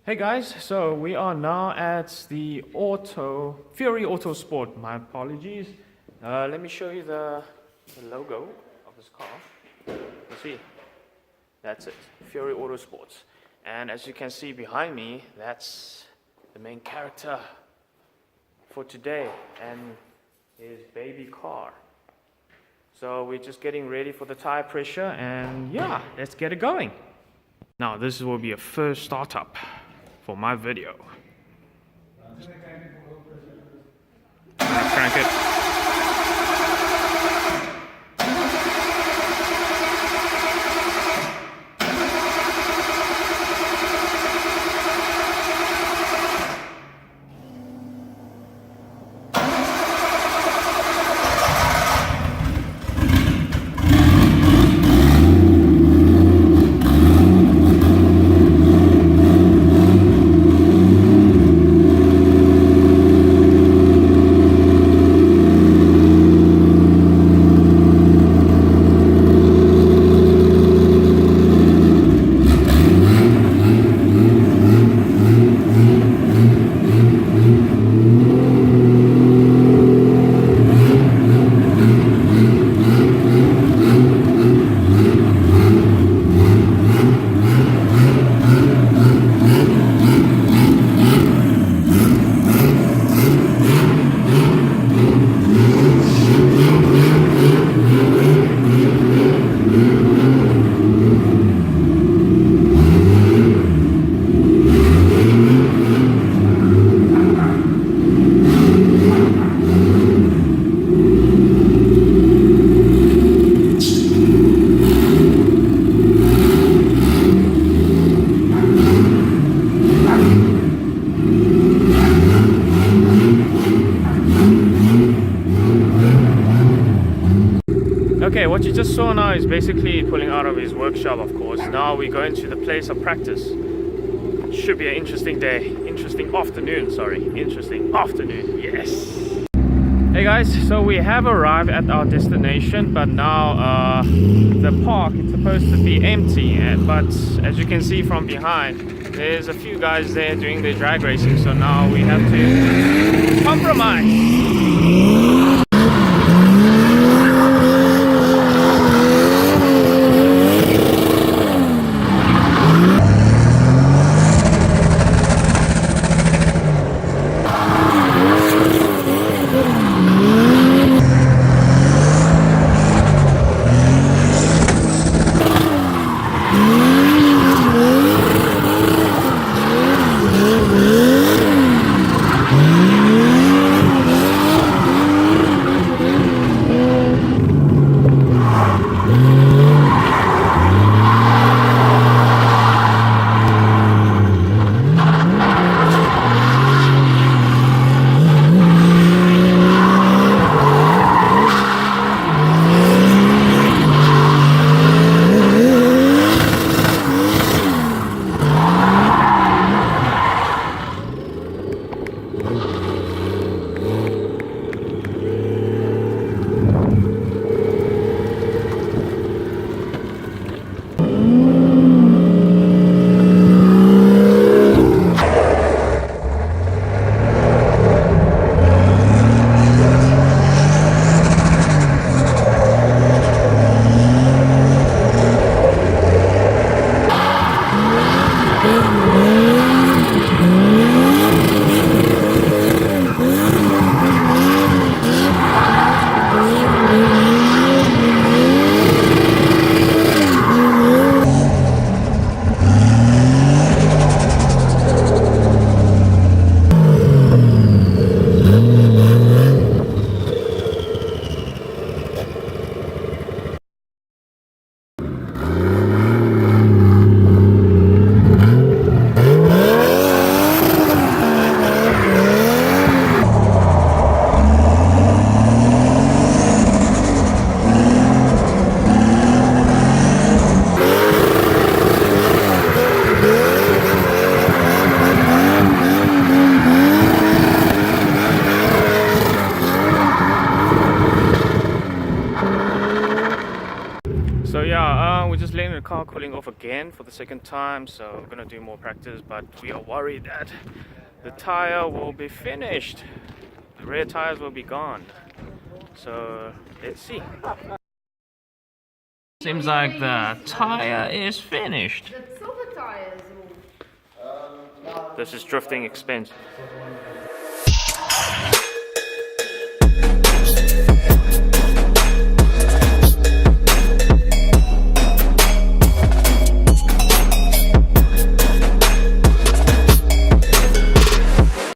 Hey guys, so we are now at the Fury Autosport. My apologies. Let me show you the logo of this car. You see, that's it, Fury Autosports. And as you can see behind me, that's the main character for today and his baby car. So we're just getting ready for the tire pressure, and yeah, let's get it going. Now this will be a first startup for my video. Crank it. Okay, what you just saw now is basically pulling out of his workshop, of course. Now we go into the place of practice. Should be an interesting day. Interesting afternoon, yes. Hey guys, so we have arrived at our destination, but now the park, it's supposed to be empty. But as you can see from behind, there's a few guys there doing their drag racing, so now we have to compromise. cooling off again for the second time, so we're gonna do more practice, but we are worried that the tire will be finished. The rear tires will be gone. So let's see. Seems like the tire is finished. The silver tires. This is drifting expense.